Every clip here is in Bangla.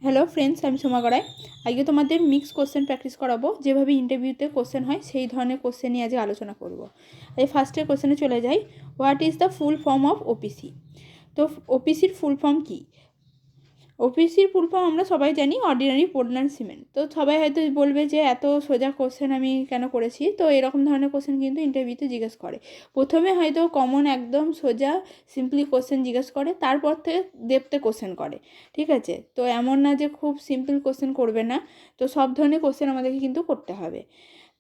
হ্যালো ফ্রেন্ডস, আমি সোমা গড়াই। আজকে তোমাদের মিক্স কোশ্চেন প্র্যাকটিস করাবো। যেভাবে ইন্টারভিউতে কোশ্চেন হয় সেই ধরনের কোশ্চেন নিয়ে আজকে আলোচনা করবো। এই ফার্স্টের কোশ্চেনে চলে যাই। What is the full form of OPC? তো ওপিসির ফুল ফর্ম কী? ওপিসির ফুল ফর্ম আমরা সবাই জানি, অর্ডিনারি পোর্টল্যান্ড সিমেন্ট। তো সবাই হয়তো বলবে যে এত সোজা কোশ্চেন আমি কেন করেছি। তো এরকম ধরনের কোশ্চেন কিন্তু ইন্টারভিউতে জিজ্ঞেস করে। প্রথমে হয়তো কমন একদম সোজা সিম্পলি কোশ্চেন জিজ্ঞেস করে, তারপর থেকে ডেপথে কোশ্চেন করে। ঠিক আছে, তো এমন না যে খুব সিম্পল কোশ্চেন করবে না। তো সব ধরনের কোশ্চেন আমাদেরকে কিন্তু করতে হবে।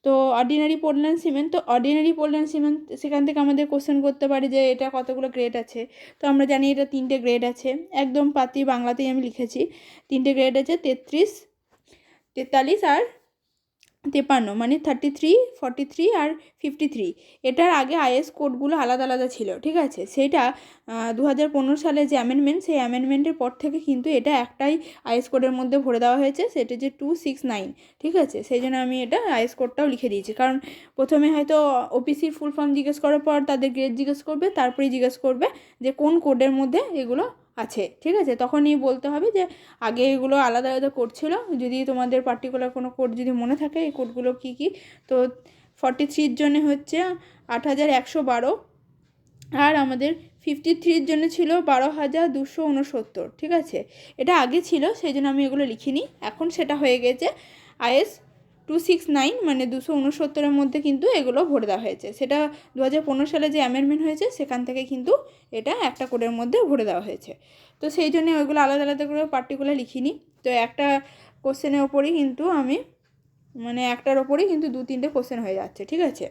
তো অর্ডিনারি পোর্টল্যান্ড সিমেন্ট, তো অর্ডিনারি পোর্টল্যান্ড সিমেন্ট সেখান থেকে আমাদের কোশ্চেন করতে পারে যে এটা কতগুলো গ্রেড আছে। তো আমরা জানি এটা 3টে গ্রেড আছে। একদম পাতি বাংলাতেই আমি লিখেছি। 3টে গ্রেড আছে, 33, 43 আর 53, মানে 33, 43 আর 53। এটার আগে আইএস কোডগুলো আলাদা আলাদা ছিল। ঠিক আছে, সেইটা 2015 সালে যে অ্যামেন্ডমেন্ট, সেই অ্যামেন্ডমেন্টের পর থেকে কিন্তু এটা একটাই আইএস কোডের মধ্যে ভরে দেওয়া হয়েছে, সেটা যে 269। ঠিক আছে, সেই জন্য আমি এটা আইএস কোডটাও লিখে দিয়েছি। কারণ প্রথমে হয়তো ওপিসির ফুল ফর্ম জিজ্ঞেস করার পর তাদের গ্রেড জিজ্ঞেস করবে, তারপরেই জিজ্ঞেস করবে যে কোন কোডের মধ্যে এগুলো আছে। ঠিক আছে, তখনই বলতে হবে যে আগে এগুলো আলাদা আলাদা কোড ছিল। যদি তোমাদের পার্টিকুলার কোনো কোড যদি মনে থাকে, এই কোডগুলো কী কী, তো 43-র জন্য হচ্ছে 8112, আর আমাদের 53-র জন্য ছিল 12269। ঠিক আছে, এটা আগে ছিল, সেই জন্য আমি এগুলো লিখিনি। এখন সেটা হয়ে গেছে আইএস 269, মানে 269-এর মধ্যে কিন্তু এগুলো ভরে দেওয়া হয়েছে। সেটা 2015 সালে যে অ্যামেন্ডমেন্ট হয়েছে সেখান থেকে কিন্তু এটা একটা কোডের মধ্যে ভরে দেওয়া হয়েছে। তো সেই জন্য ওইগুলো আলাদা আলাদা করে পার্টিকুলার লিখিনি। তো একটা কোশ্চেনের ওপরেই কিন্তু আমি, মানে একটার ওপরেই কিন্তু 2-3টে কোশ্চেন হয়ে যাচ্ছে। ঠিক আছে,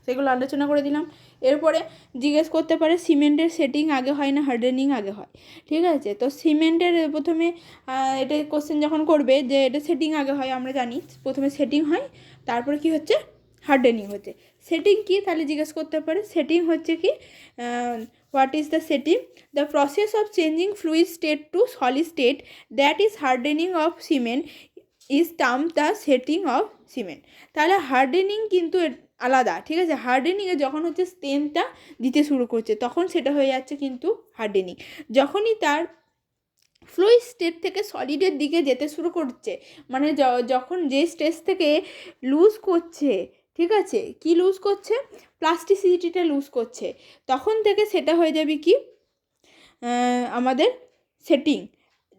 সেগুলো আলোচনা করে দিলাম। এরপরে জিজ্ঞেস করতে পারে সিমেন্টের সেটিং আগে হয় না হার্ডেনিং আগে হয়। ঠিক আছে, তো সিমেন্টের প্রথমে এটা কোশ্চেন যখন করবে যে এটা সেটিং আগে হয়, আমরা জানি প্রথমে সেটিং হয়, তারপরে কি হচ্ছে হার্ডেনিং হচ্ছে। সেটিং কি তাহলে জিজ্ঞেস করতে পারে। সেটিং হচ্ছে কি, what is the setting? The process of changing fluid state to solid state, that is hardening of cement, is term the setting of cement. তাহলে হার্ডেনিং কিন্তু আলাদা। ঠিক আছে, হার্ডেনিংয়ে যখন হচ্ছে স্ট্রেনটা দিতে শুরু করছে তখন সেটা হয়ে যাচ্ছে কিন্তু হার্ডেনিং। যখনই তার ফ্লুইড স্টেট থেকে সলিডের দিকে যেতে শুরু করছে, মানে যখন যে স্টেজ থেকে লুজ করছে, ঠিক আছে, কি লুজ করছে, প্লাস্টিসিটিটা লুজ করছে, তখন থেকে সেটা হয়ে যাবে কি আমাদের সেটিং।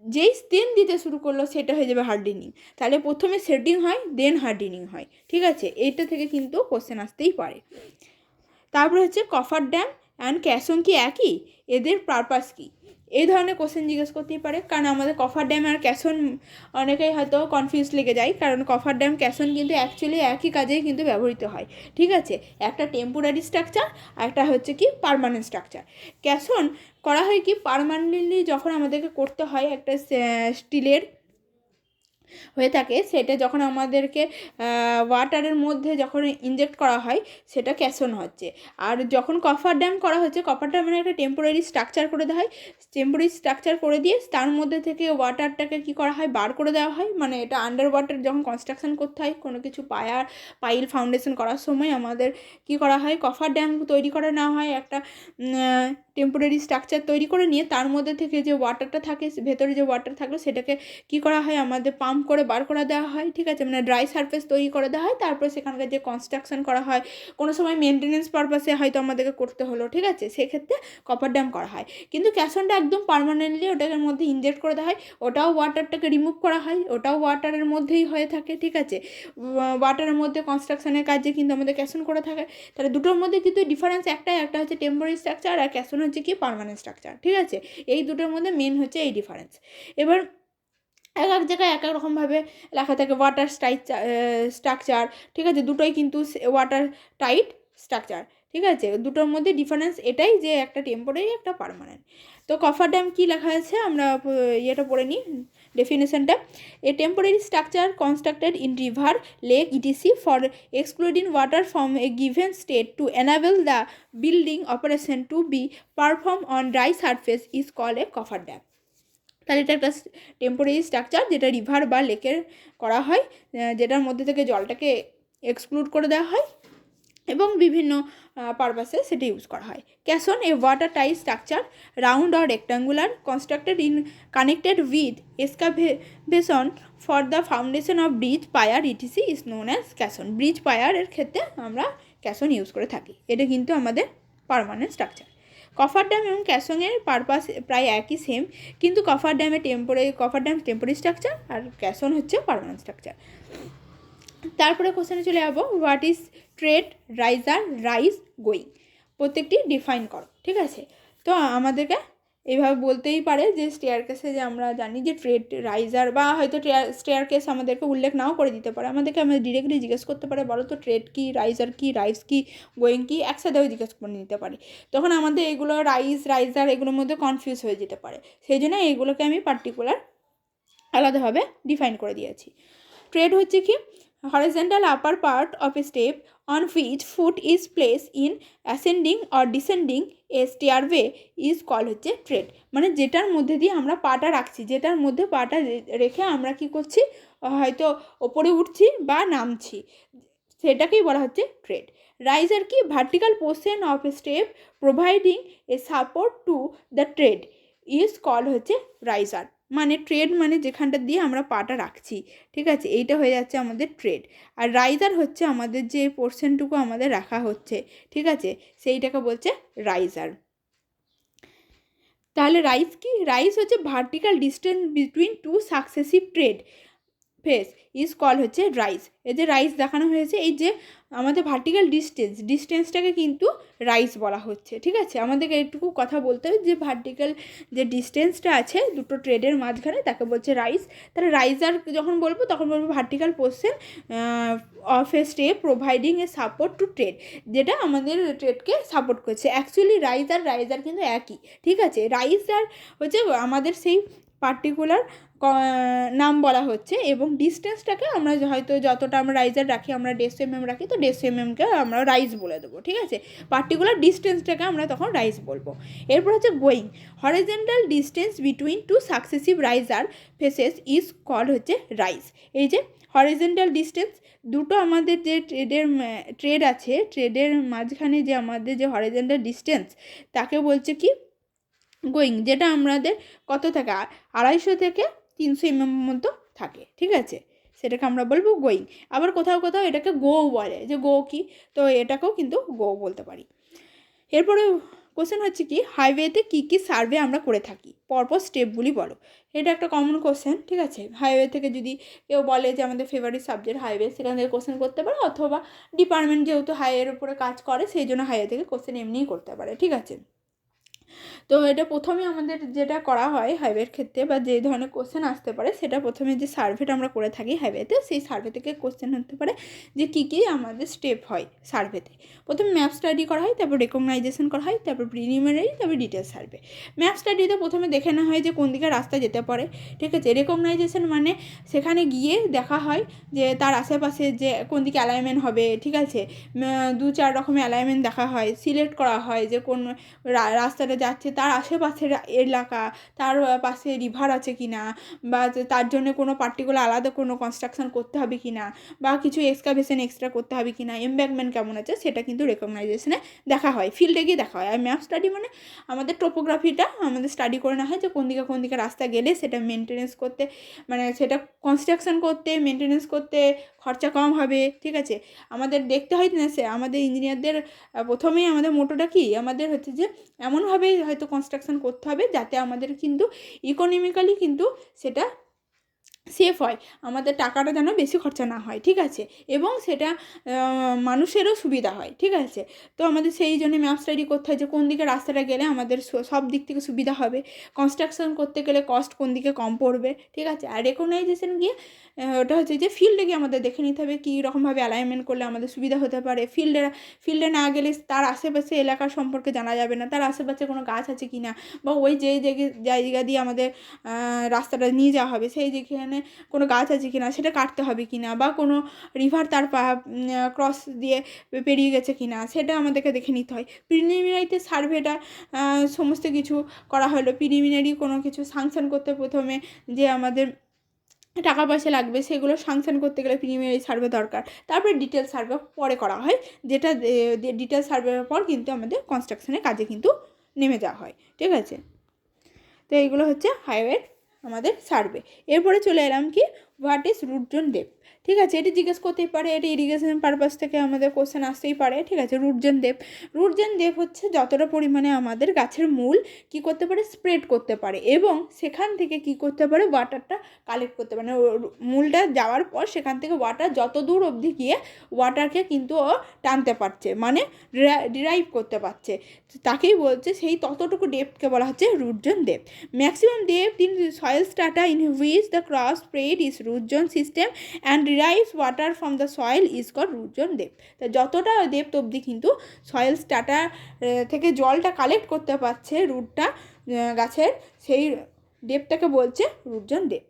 যেই স্টেন দিতে শুরু করলো সেটা হয়ে যাবে হার্ডেনিং। তাহলে প্রথমে সেটিং হয়, দেন হার্ডেনিং হয়। ঠিক আছে, এইটা থেকে কিন্তু কোশ্চেন আসতেই পারে। তারপরে হচ্ছে কফার ড্যাম অ্যান্ড ক্যাসন কি একই, এদের পারপাস কী? এই ধরনের কোশ্চেন জিজ্ঞেস করতেই পারে। কারণ আমাদের কফার ড্যাম আর ক্যাসন অনেকেই হয়তো কনফিউজ লেগে যায়, কারণ কফার ড্যাম ক্যাসন কিন্তু অ্যাকচুয়ালি একই কাজেই কিন্তু ব্যবহৃত হয়। ঠিক আছে, একটা টেম্পোরারি স্ট্রাকচার আর একটা হচ্ছে কি পার্মানেন্ট স্ট্রাকচার। ক্যাসন করা হয় কি পার্মানেন্টলি, যখন আমাদেরকে করতে হয় একটা স্টিলের হয়ে থাকে, সেটা যখন আমাদেরকে ওয়াটারের মধ্যে যখন ইনজেক্ট করা হয় সেটা ক্যাসন হচ্ছে। আর যখন কফার ড্যাম করা হচ্ছে, কফার ড্যাম মানে একটা টেম্পোরারি স্ট্রাকচার করে দেওয়া হয়। টেম্পোরারি স্ট্রাকচার করে দিয়ে তার মধ্যে থেকে ওয়াটারটাকে কী করা হয়, বার করে দেওয়া হয়। মানে এটা আন্ডার ওয়াটার যখন কনস্ট্রাকশন করতে হয়, কোনো কিছু পাইল ফাউন্ডেশন করার সময় আমাদের কি করা হয়, কফার ড্যাম তৈরি করে নেওয়া হয়। একটা টেম্পোরারি স্ট্রাকচার তৈরি করে নিয়ে তার মধ্যে থেকে যে ওয়াটারটা থাকে, ভেতরে যে ওয়াটার থাকলো সেটাকে কি করা হয়, আমাদের পাম্প করে বার করে দেওয়া হয়। ঠিক আছে, মানে ড্রাই সারফেস তৈরি করে দেওয়া হয়। তারপরে সেখানকার যে কনস্ট্রাকশন করা হয়, কোনো সময় মেনটেনেন্স পারপাসে হয়তো আমাদেরকে করতে হলো, ঠিক আছে, সেক্ষেত্রে কপার ড্যাম করা হয়। কিন্তু ক্যাসনটা একদম পার্মানেন্টলি ওটার মধ্যে ইনজেক্ট করে দেওয়া হয়, ওটাও ওয়াটারটাকে রিমুভ করা হয়, ওটাও ওয়াটারের মধ্যেই হয়ে থাকে। ঠিক আছে, ওয়াটারের মধ্যে কনস্ট্রাকশনের কাজে কিন্তু আমাদের ক্যাসন করে থাকে। তাহলে দুটোর মধ্যে কিন্তু ডিফারেন্স একটাই, একটা হচ্ছে টেম্পোরারি স্ট্রাকচার আর ক্যাসন হচ্ছে কি পার্মানেন্ট স্ট্রাকচার। ঠিক আছে, এই দুটোর মধ্যে মেন হচ্ছে এই ডিফারেন্স। এবার এক এক জায়গায় এক এক রকমভাবে লেখা থাকে ওয়াটার স্ট্রাকচার। ঠিক আছে, দুটোই কিন্তু ওয়াটার টাইট স্ট্রাকচার। ঠিক আছে, দুটোর মধ্যে ডিফারেন্স এটাই যে একটা টেম্পোরারি একটা পার্মানেন্ট। তো কফার ড্যাম কী লেখা আছে আমরা ইয়েটা পড়ে নিই, ডেফিনেশনটা। A temporary structure constructed in river, lake etc for excluding water from a given state to enable the building operation to be perform on dry surface is called a coffer dam. তাহলে এটা একটা টেম্পোরারি স্ট্রাকচার যেটা রিভার বা লেকের করা হয়, যেটার মধ্যে থেকে জলটাকে এক্সক্লুড করে দেওয়া হয় এবং বিভিন্ন পারপাসে সেটা ইউজ করা হয়। Caisson a water tight structure round or rectangular constructed in connected with excavation for the foundation of bridge pier etc is known as caisson. Bridge পায়ারের ক্ষেত্রে আমরা ক্যাসন ইউজ করে থাকি। এটা কিন্তু আমাদের পার্মানেন্ট স্ট্রাকচার। কফার ড্যাম এবং ক্যাসনের পারপাস প্রায় একই সেম, কিন্তু কফার ড্যাম টেম্পোরারি স্ট্রাকচার আর ক্যাসন হচ্ছে পার্মানেন্ট স্ট্রাকচার। তারপরে কোশ্চেনে চলে যাবো, what is trade, raiser, rise, going, প্রত্যেকটি ডিফাইন করো। ঠিক আছে, তো আমাদেরকে এইভাবে বলতেই পারে যে স্টেয়ারকেসে যে আমরা জানি যে ট্রেড, রাইজার, বা হয়তো স্টেয়ারকেস আমাদেরকে উল্লেখ নাও করে দিতে পারে, আমাদেরকে ডিরেক্টলি জিজ্ঞেস করতে পারে বলো তো ট্রেড কি, রাইজার কি, রাইজ কি, গোয়িং কি, একসাথেও জিজ্ঞেস করে নিতে পারে। তখন আমাদের এগুলো রাইজার এগুলোর মধ্যে কনফিউজ হয়ে যেতে পারে, সেই জন্য এইগুলোকে আমি পার্টিকুলার আলাদাভাবে ডিফাইন করে দিয়েছি। ট্রেড হচ্ছে কি, horizontal upper part of a step on which foot is placed in ascending or descending a stairway is called হচ্ছে ট্রেড। মানে যেটার মধ্যে দিয়ে আমরা পাটা রাখছি, যেটার মধ্যে পাটা রেখে আমরা কি করছি, হয়তো ওপরে উঠছি বা নামছি, সেটাকেই বলা হচ্ছে ট্রেড। রাইজার কি, vertical portion of a step providing a support to the tread is called হচ্ছে রাইজার। মানে ট্রেড মানে যেখানটা দিয়ে আমরা পাটা রাখছি, ঠিক আছে, এইটা হয়ে যাচ্ছে আমাদের ট্রেড। আর রাইজার হচ্ছে আমাদের যে পোর্শনটুকু আমাদের রাখা হচ্ছে, ঠিক আছে, সেইটাকে বলছে রাইজার। তাহলে রাইজ কি, রাইজ হচ্ছে vertical distance between two successive tread face is call হচ্ছে রাইজ। এই যে রাইজ দেখানো হয়েছে, এই যে আমাদের ভার্টিক্যাল ডিস্টেন্সটাকে কিন্তু রাইজ বলা হচ্ছে। ঠিক আছে, আমাদেরকে এইটুকু কথা বলতে হবে যে ভার্টিক্যাল যে ডিস্টেন্সটা আছে দুটো ট্রেডের মাঝখানে তাকে বলছে রাইজ। তাহলে রাইজার যখন বলবো তখন বলবো vertical portion of a step providing a support two trade, যেটা আমাদের ট্রেডকে সাপোর্ট করছে। অ্যাকচুয়ালি রাইজার কিন্তু একই। ঠিক আছে, রাইজার হচ্ছে আমাদের সেই পার্টিকুলার নাম বলা হচ্ছে, এবং ডিস্টেন্সটাকে আমরা হয়তো যতটা আমরা রাইজার রাখি, আমরা 150 mm রাখি, তো 150 mm-কে আমরা রাইজ বলে দেবো। ঠিক আছে, পার্টিকুলার ডিস্টেন্সটাকে আমরা তখন রাইজ বলবো। এরপর হচ্ছে going, horizontal distance between two successive riser faces is called হচ্ছে রাইজ। এই যে হরিজন্টাল ডিস্টেন্স, দুটো আমাদের যে ট্রেড আছে, ট্রেডের মাঝখানে যে আমাদের যে হরিজন্টাল ডিস্টেন্স, তাকে বলছে কি গোয়িং, যেটা আমাদের কত থাকে, 250 থেকে 300 mm মতো থাকে। ঠিক আছে, সেটাকে আমরা বলবো গোয়িং। আবার কোথাও কোথাও এটাকে গো বলে, যে গো কি, তো এটাকেও কিন্তু গো বলতে পারি। এরপরে কোশ্চেন হচ্ছে কি, হাইওয়েতে কী কী সার্ভে আমরা করে থাকি, পরপর স্টেপগুলি বলো। এটা একটা কমন কোশ্চেন। ঠিক আছে, হাইওয়ে থেকে যদি কেউ বলে যে আমাদের ফেভারিট সাবজেক্ট হাইওয়ে, সেখান থেকে কোশ্চেন করতে পারে, অথবা ডিপার্টমেন্ট যেহেতু হাইওয়ের উপরে কাজ করে সেই জন্য হাইওয়ে থেকে কোশ্চেন এমনিই করতে পারে। ঠিক আছে, তো এটা প্রথমে আমাদের যেটা করা হয় হাইওয়ের ক্ষেত্রে, বা যে ধরনের কোশ্চেন আসতে পারে, সেটা প্রথমে যে সার্ভেটা আমরা করে থাকি হাইওয়েতে, সেই সার্ভে থেকে কোশ্চেন হতে পারে যে কী কী আমাদের স্টেপ হয় সার্ভেতে। প্রথমে ম্যাপ স্টাডি করা হয়, তারপর রেকগনাইজেশন করা হয়, তারপর প্রিলিমিনারি, তারপর ডিটেলস সার্ভে। ম্যাপ স্টাডিতে প্রথমে দেখে নেওয়া হয় যে কোন দিকে রাস্তা যেতে পারে। ঠিক আছে, রেকগনাইজেশন মানে সেখানে গিয়ে দেখা হয় যে তার আশেপাশে যে কোন দিকে অ্যালাইনমেন্ট হবে। ঠিক আছে, 2-4 রকমের অ্যালাইনমেন্ট দেখা হয়, সিলেক্ট করা হয় যে কোন রাস্তাটা যাচ্ছে তার আশেপাশের এলাকা, তার পাশে রিভার আছে কি না, বা তার জন্য কোনো পার্টিকুলার আলাদা কোনো কনস্ট্রাকশন করতে হবে কি না, বা কিছু এক্সকাভেশন এক্সট্রা করতে হবে কি না, এমব্যাঙ্কমেন্ট কেমন আছে, সেটা কিন্তু রেকগনাইজেশনে দেখা হয়, ফিল্ডে গিয়ে দেখা হয়। আর ম্যাপ স্টাডি মানে আমাদের টোপোগ্রাফিটা আমাদের স্টাডি করে নেওয়া হয়, যে কোন দিকে রাস্তা গেলে সেটা মেনটেনেন্স করতে, মানে সেটা কনস্ট্রাকশন করতে, মেনটেনেন্স করতে খরচা কম হবে। ঠিক আছে, আমাদের দেখতে হয় না, সে আমাদের ইঞ্জিনিয়ারদের প্রথমেই আমাদের মোটোটা কি, আমাদের হচ্ছে যে এমনভাবে হয়তো কনস্ট্রাকশন করতে হবে যাতে আমাদের কিন্তু ইকোনমিক্যালি কিন্তু সেটা সেফ হয়, আমাদের টাকাটা যেন বেশি খরচা না হয়। ঠিক আছে, এবং সেটা মানুষেরও সুবিধা হয়। ঠিক আছে, তো আমাদের সেই জন্য ম্যাপ স্টাডি করতে হয় যে কোন দিকে রাস্তাটা গেলে আমাদের সব দিক থেকে সুবিধা হবে, কনস্ট্রাকশন করতে গেলে কস্ট কোন দিকে কম পড়বে। ঠিক আছে, আর রেকগনাইজেশন গিয়ে ওটা হচ্ছে যে ফিল্ডে গিয়ে আমাদের দেখে নিতে হবে কী রকমভাবে অ্যালাইনমেন্ট করলে আমাদের সুবিধা হতে পারে। ফিল্ডে না গেলে তার আশেপাশে এলাকার সম্পর্কে জানা যাবে না, তার আশেপাশে কোনো গাছ আছে কি না, বা ওই যে জায়গা দিয়ে আমাদের রাস্তাটা নিয়ে যাওয়া হবে সেই যেখানে কোনো গাছ আছে কি না, সেটা কাটতে হবে কি না, বা কোনো রিভার তার ক্রস দিয়ে পেরিয়ে গেছে কি না, সেটা আমাদেরকে দেখে নিতে হয়। প্রিলিমিনারিতে সার্ভেটা সমস্ত কিছু করা হলো। প্রিলিমিনারি কোনো কিছু সাংশন করতে প্রথমে যে আমাদের টাকা পয়সা লাগবে, সেগুলো সাংশন করতে গেলে প্রিলিমিনারি সার্ভে দরকার। তারপরে ডিটেল সার্ভে পরে করা হয়, যেটা ডিটেল সার্ভের পর কিন্তু আমাদের কনস্ট্রাকশনের কাজে কিন্তু নেমে যাওয়া হয়। ঠিক আছে, তো এইগুলো হচ্ছে হাইওয়ে আমাদের সার্ভে। এরপরে চলে এলাম কি, what is root zone depth. ঠিক আছে, এটি জিজ্ঞেস করতেই পারে, এটি ইরিগেশন পারপাস থেকে আমাদের কোশ্চেন আসতেই পারে। ঠিক আছে, root zone depth, root zone depth হচ্ছে যতটা পরিমাণে আমাদের গাছের মূল কী করতে পারে, স্প্রেড করতে পারে এবং সেখান থেকে কী করতে পারে, ওয়াটারটা কালেক্ট করতে পারে। মানে মূলটা যাওয়ার পর সেখান থেকে ওয়াটার যত দূর অবধি গিয়ে ওয়াটারকে কিন্তু ও টানতে পারছে, মানে ডিরাইভ করতে পারছে, তাকেই বলছে, সেই ততটুকু ডেপথকে বলা হচ্ছে root zone depth. Maximum depth in soil strata in which the cross spread is root zone system and derives water from the soil is called root zone depth. তা যতটা ডেপথ অবধি কিন্তু সয়েল স্ট্রাটা থেকে জলটা কালেক্ট করতে পারছে রুটটা গাছের, সেই ডেপথটাকে বলছে রুট জোন ডেপথ।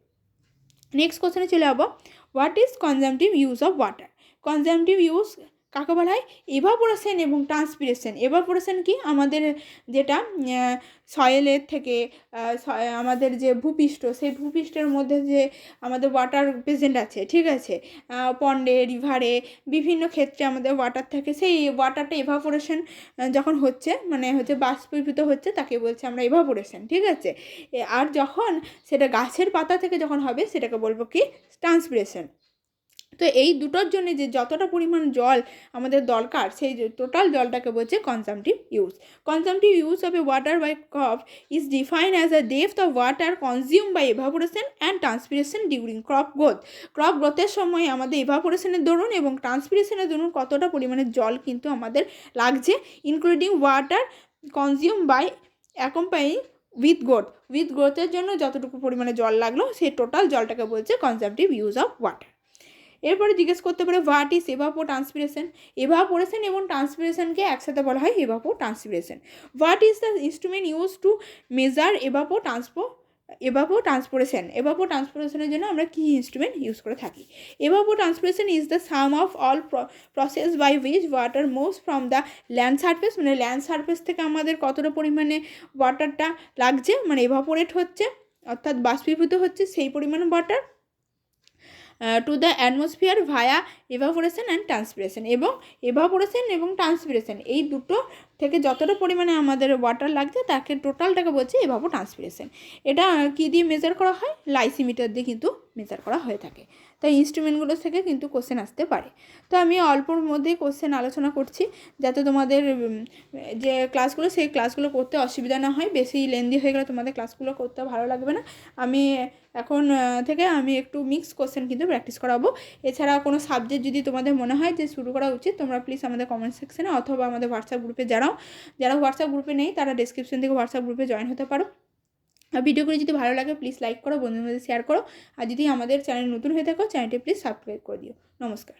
নেক্সট কোশ্চেনে চলে যাবো, what is consumptive use of water. Consumptive use কাকে বলা হয়, ইভাপোরেশন এবং ট্রান্সপিরেশন। ইভাপোরেশন কি, আমাদের যেটা সয়েলের থেকে আমাদের যে ভূপৃষ্ঠ, সেই ভূপৃষ্ঠের মধ্যে যে আমাদের ওয়াটার প্রেজেন্ট আছে, ঠিক আছে, পন্ডে, রিভারে, বিভিন্ন ক্ষেত্রে আমাদের ওয়াটার থাকে, সেই ওয়াটারটা ইভাপোরেশন যখন হচ্ছে, মানে হচ্ছে বাষ্পীভূত হচ্ছে, তাকে বলছে আমরা ইভাপোরেশন। ঠিক আছে, আর যখন সেটা গাছের পাতা থেকে যখন হবে সেটাকে বলবো কি, ট্রান্সপিরেশন। তো এই দুটোর জন্য যে যতটা পরিমাণ জল আমাদের দরকার, সেই টোটাল জলটাকে বলছে consumptive use. Consumptive use of a water by crop is defined as a depth of water consume by evaporation and transpiration during crop growth. Crop গ্রোথের সময় আমাদের ইভাপোরেশনের দরুন এবং ট্রান্সপিরেশনের দরুন কতটা পরিমাণে জল কিন্তু আমাদের লাগছে, including water consume by accompanying with growth. উইথ গ্রোথের জন্য যতটুকু পরিমাণে জল লাগলো, সেই টোটাল জলটাকে বলছে কনজামটিভ ইউজ অফ ওয়াটার। এরপরে জিজ্ঞেস করতে পারে, what is evapotranspiration. Evaporation এবং ট্রান্সপিরেশনকে একসাথে বলা হয় evapotranspiration. What is the instrument use to measure evapotranspiration. এভাপো ট্রান্সপিরেশনের জন্য আমরা কী ইনস্ট্রুমেন্ট ইউজ করে থাকি। Evapotranspiration is the sum of all process by which water moves from the land surface. মানে ল্যান্ড সারফেস থেকে আমাদের কতটা পরিমাণে ওয়াটারটা লাগছে, মানে এভাপোরেট হচ্ছে, অর্থাৎ বাষ্পীভূত হচ্ছে সেই পরিমাণ water to the atmosphere via evaporation and transpiration. এবং ইভাপোরেশন এবং ট্রান্সপিরেশন এই দুটো থেকে যতটা পরিমাণে আমাদের ওয়াটার লাগছে তাকে টোটালটাকে বলছে ইভাপো ট্রান্সপিরেশন। এটা কী দিয়ে মেজার করা হয়, লাইসিমিটার দিয়ে কিন্তু মেজার করা হয়ে থাকে। তাই ইনস্ট্রুমেন্টগুলো থেকে কিন্তু কোশ্চেন আসতে পারে। তো আমি অল্পর মধ্যেই কোশ্চেন আলোচনা করছি, যাতে তোমাদের যে ক্লাসগুলো, সেই ক্লাসগুলো করতে অসুবিধা না হয়। বেশি লেন্দি হয়ে গেলে তোমাদের ক্লাসগুলো করতে ভালো লাগবে না। আমি এখন থেকে আমি একটু মিক্স কোশ্চেন কিন্তু প্র্যাকটিস করাবো। এছাড়া কোনো সাবজেক্ট যদি তোমাদের মনে হয় যে শুরু করা উচিত, তোমরা প্লিজ আমাদের কমেন্ট সেকশনে অথবা আমাদের হোয়াটসঅ্যাপ গ্রুপে যারা হোয়াটসঅ্যাপ গ্রুপে নেই তারা ডেসক্রিপশন থেকে হোয়াটসঅ্যাপ গ্রুপে জয়েন হতে পারো। আর ভিডিওগুলি যদি ভালো লাগে প্লিজ লাইক করো, বন্ধুদের মধ্যে শেয়ার করো। আর যদি আমাদের চ্যানেল নতুন হয়ে থাকো, চ্যানেলটি প্লিজ সাবস্ক্রাইব করে দিও। নমস্কার।